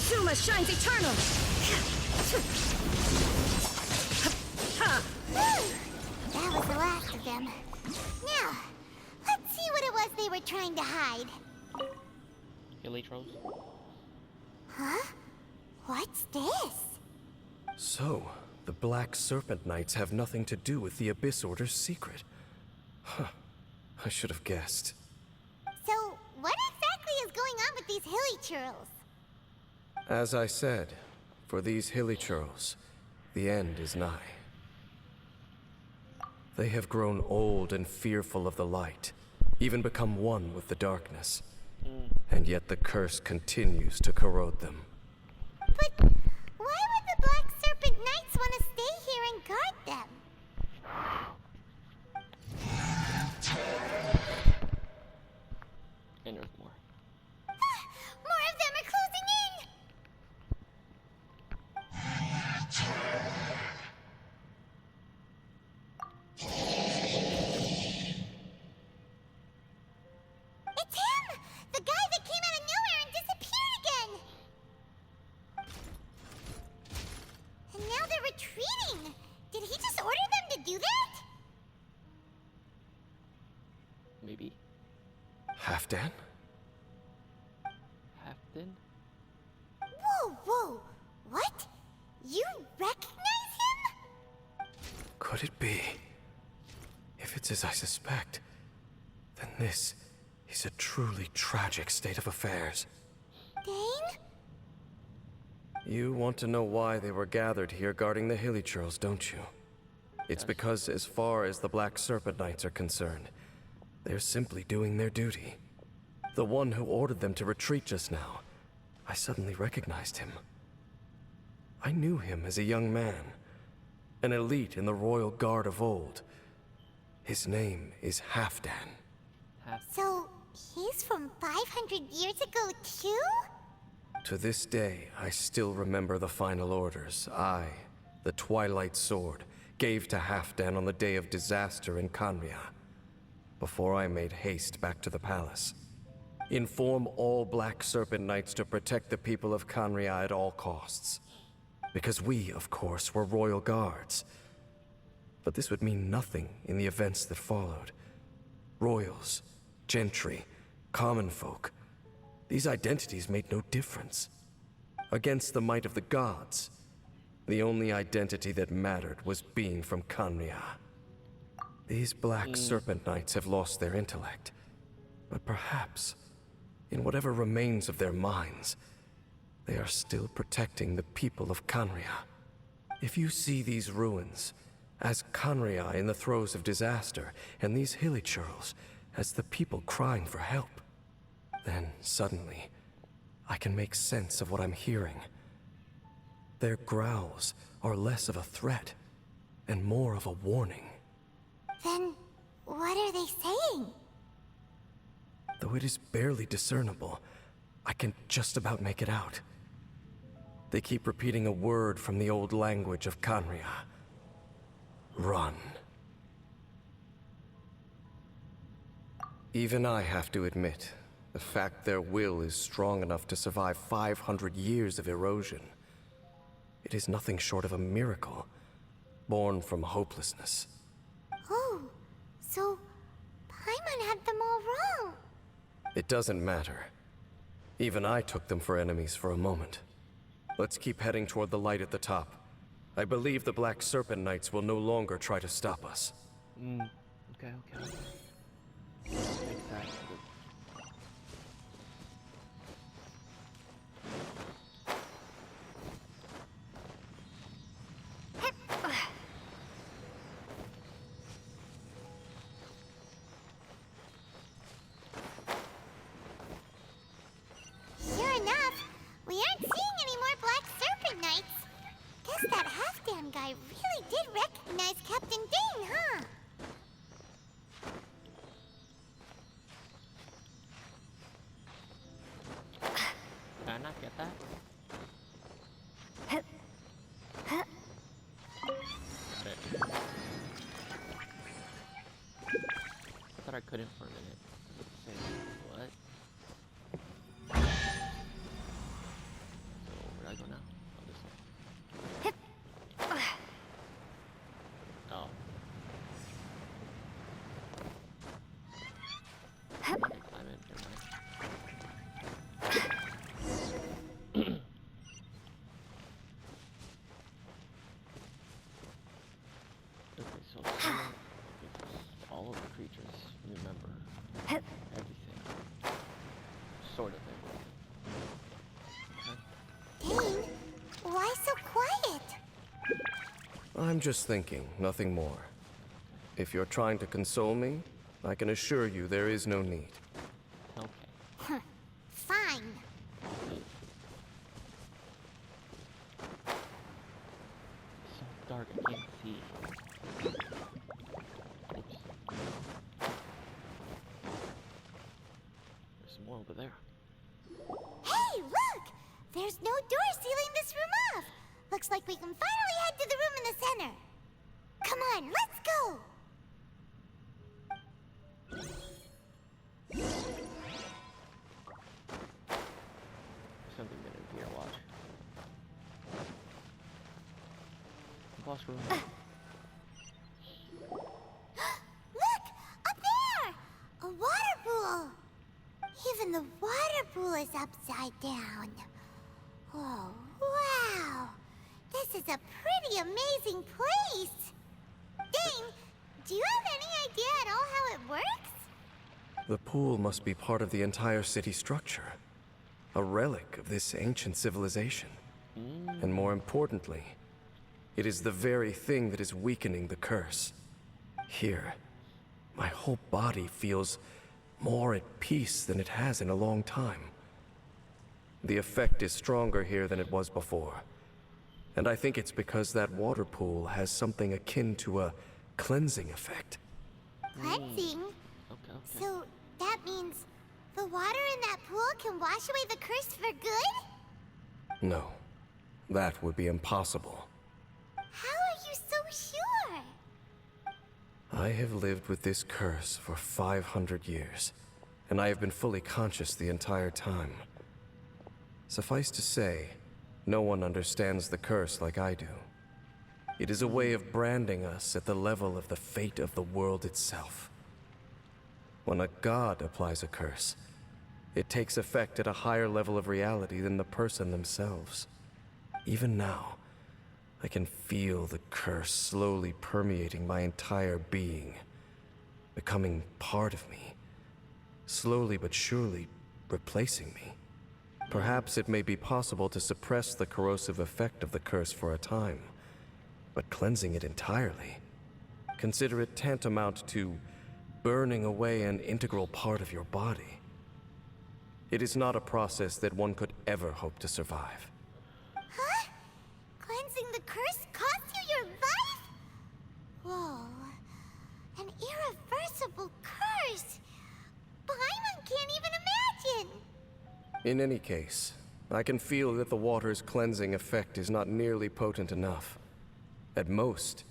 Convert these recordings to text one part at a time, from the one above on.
Asuma shines eternal! That was the last of them. Now, let's see what it was they were trying to hide. Elytros. Huh? What's this? So, the Black Serpent Knights have nothing to do with the Abyss Order's secret. Huh. I should have guessed. So, what exactly is going on with these hilly churls? As I said, for these hilly churls, the end is nigh. They have grown old and fearful of the light, even become one with the darkness. And yet the curse continues to corrode them. But why would the Black Serpent Knights want to stay here and guard them? And there's more. More of them are closing in! It's him! The guy that came out of nowhere and disappeared again! And now they're retreating! Did he just order them to do that? Maybe. Halfdan? Halfdan? Whoa, whoa! What? You recognize him? Could it be? If it's as I suspect, then this is a truly tragic state of affairs. Dane? You want to know why they were gathered here guarding the hilly churls, don't you? It's because as far as the Black Serpent Knights are concerned, they're simply doing their duty. The one who ordered them to retreat just now, I suddenly recognized him. I knew him as a young man, an elite in the royal guard of old. His name is Halfdan. So, he's from 500 years ago too? To this day, I still remember the final orders I, the Twilight Sword, gave to Halfdan on the day of disaster in Kanria, before I made haste back to the palace. Inform all Black Serpent Knights to protect the people of Kanria at all costs. Because we, of course, were royal guards. But this would mean nothing in the events that followed. Royals, gentry, common folk. These identities made no difference. Against the might of the gods, the only identity that mattered was being from Kanria. These Black Serpent Knights have lost their intellect. But perhaps, in whatever remains of their minds, they are still protecting the people of Kanria. If you see these ruins as Kanria in the throes of disaster, and these hilly churls as the people crying for help, then suddenly I can make sense of what I'm hearing. Their growls are less of a threat and more of a warning. Then, what are they saying? Though it is barely discernible, I can just about make it out. They keep repeating a word from the old language of Kanria. Run. Even I have to admit, the fact their will is strong enough to survive 500 years of erosion. It is nothing short of a miracle, born from hopelessness. Oh, so Paimon had them all wrong. It doesn't matter. Even I took them for enemies for a moment. Let's keep heading toward the light at the top. I believe the Black Serpent Knights will no longer try to stop us. Okay. Exactly. Sure enough, we aren't seeing any more Black Serpent Knights. Guess that Halfdan guy really did recognize Captain Dane, huh? Did I not get that? Got it. I thought I couldn't for a minute. Say, what? So, sort of thing. Dane, why so quiet? I'm just thinking, nothing more. If you're trying to console me, I can assure you there is no need. Okay. Fine. So dark, I can't see. Oops. There's some more over there. Hey, look! There's no door sealing this room off. Looks like we can finally head to the room in the center. Come on, let's go! Something good in here, watch. Boss room. Look! Up there! A water pool! Even the water pool is upside down. Oh, wow! This is a pretty amazing place! Dane, do you have any idea at all how it works? The pool must be part of the entire city structure. A relic of this ancient civilization. And more importantly, it is the very thing that is weakening the curse. Here, my whole body feels more at peace than it has in a long time. The effect is stronger here than it was before. And I think it's because that water pool has something akin to a cleansing effect. Cleansing? Okay. So that means the water in that pool can wash away the curse for good? No, that would be impossible. How are you so sure? I have lived with this curse for 500 years, and I have been fully conscious the entire time. Suffice to say, no one understands the curse like I do. It is a way of branding us at the level of the fate of the world itself. When a god applies a curse, it takes effect at a higher level of reality than the person themselves. Even now, I can feel the curse slowly permeating my entire being, becoming part of me, slowly but surely replacing me. Perhaps it may be possible to suppress the corrosive effect of the curse for a time, but cleansing it entirely, consider it tantamount to burning away an integral part of your body. It is not a process that one could ever hope to survive. Huh? Cleansing the curse cost you your life? Whoa. An irreversible curse. Paimon can't even imagine. In any case, I can feel that the water's cleansing effect is not nearly potent enough. At most,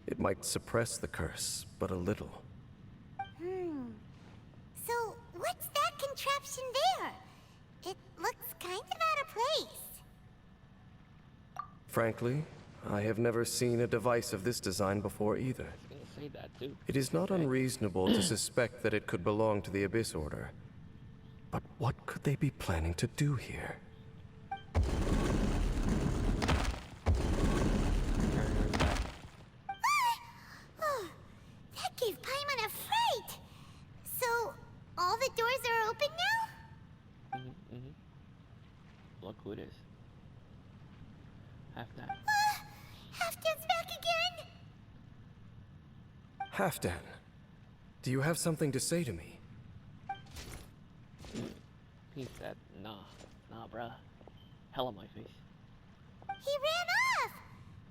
it might suppress the curse, but a little. So, what's that contraption there? It looks kind of out of place. Frankly, I have never seen a device of this design before either. I was gonna say that too. It is not unreasonable to suspect that it could belong to the Abyss Order. But what could they be planning to do here? Oh, that gave Paimon a fright. So, all the doors are open now? Look who it is. Half that. Halfdan's back again? Halfdan, do you have something to say to me? He said, nah, bruh. Hell on my face. He ran off,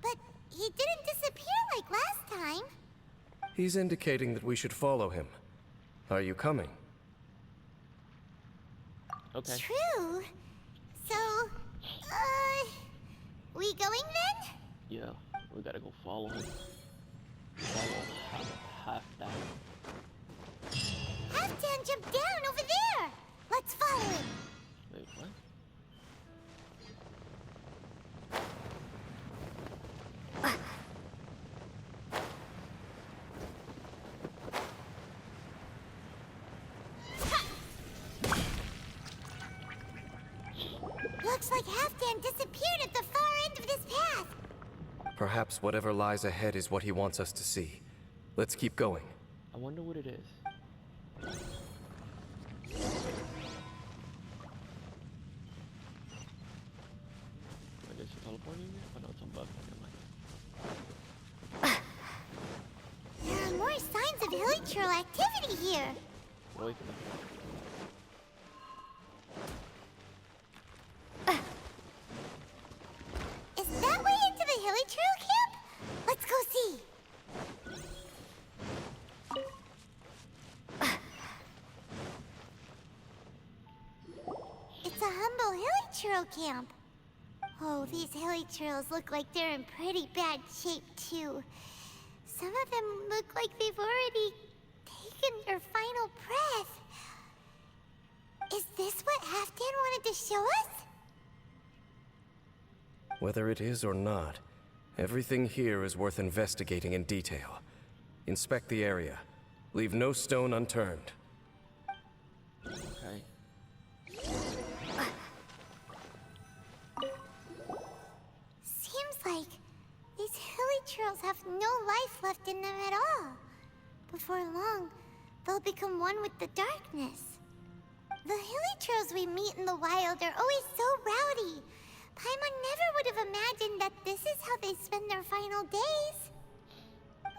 but he didn't disappear like last time. He's indicating that we should follow him. Are you coming? Okay. True. So, we going then? Yeah, we gotta go follow him. Follow half that. Halfdan jumped down over there. Let's follow him. Wait, what? Looks like Halfdan disappeared at the far end of this path. Perhaps whatever lies ahead is what he wants us to see. Let's keep going. I wonder what it is. of hilichurl activity here. Away from them. Is that way into the hilichurl camp? Let's go see. It's a humble hilichurl camp. Oh, these hilichurls look like they're in pretty bad shape, too. Some of them look like they've already taken their final breath. Is this what Halfdan wanted to show us? Whether it is or not, everything here is worth investigating in detail. Inspect the area. Leave no stone unturned. Okay. Seems like these hilichurls have no life left in them at all. Before long, they'll become one with the darkness. The hilichurls we meet in the wild are always so rowdy. Paimon never would have imagined that this is how they spend their final days.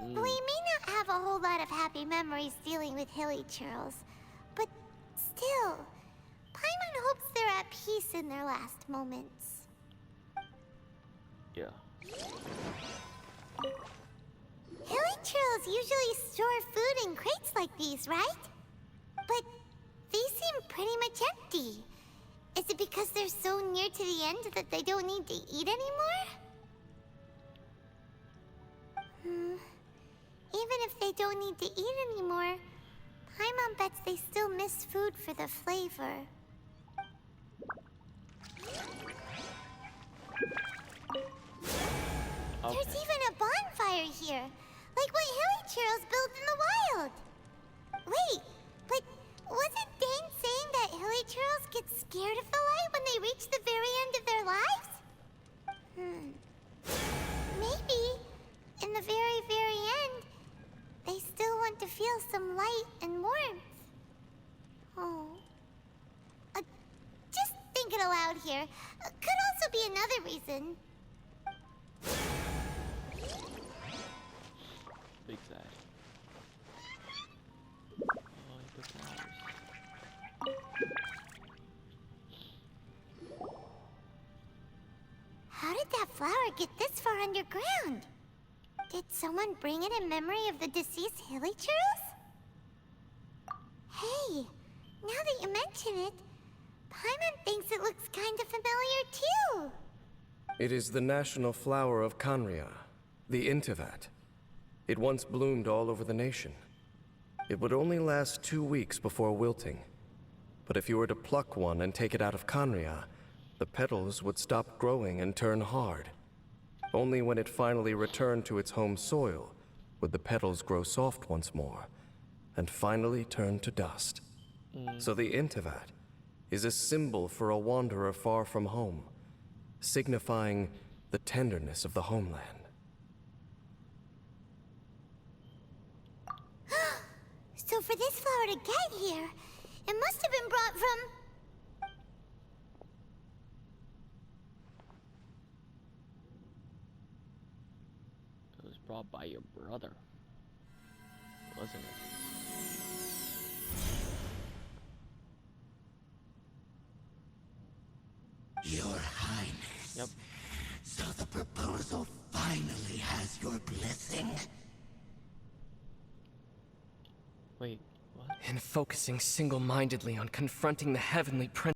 We may not have a whole lot of happy memories dealing with hilichurls, but still, Paimon hopes they're at peace in their last moments. Yeah. Hilichurls usually store food in crates like these, right? But these seem pretty much empty. Is it because they're so near to the end that they don't need to eat anymore? Even if they don't need to eat anymore, Paimon bets they still miss food for the flavor. Okay. There's even a bonfire here, like what hilichurls build in the wild. Wait, but wasn't Dane saying that hilichurls get scared of the light when they reach the very end of their lives? Maybe, in the very, very end, they still want to feel some light and warmth. Oh. Just thinking aloud here. Could also be another reason. Big side. Oh, the flowers. How did that flower get this far underground? Did someone bring it in memory of the deceased hilichurls? Hey, now that you mention it, Paimon thinks it looks kind of familiar too. It is the national flower of Kanria, the Intivat. It once bloomed all over the nation. It would only last 2 weeks before wilting. But if you were to pluck one and take it out of Kanria, the petals would stop growing and turn hard. Only when it finally returned to its home soil would the petals grow soft once more, and finally turn to dust. So the Intivat is a symbol for a wanderer far from home, signifying the tenderness of the homeland. So for this flower to get here, it must have been brought from... It was brought by your brother, wasn't it? Your Highness. Yep. So the proposal finally has your blessing? Wait, what? And focusing single-mindedly on confronting the Heavenly Prince.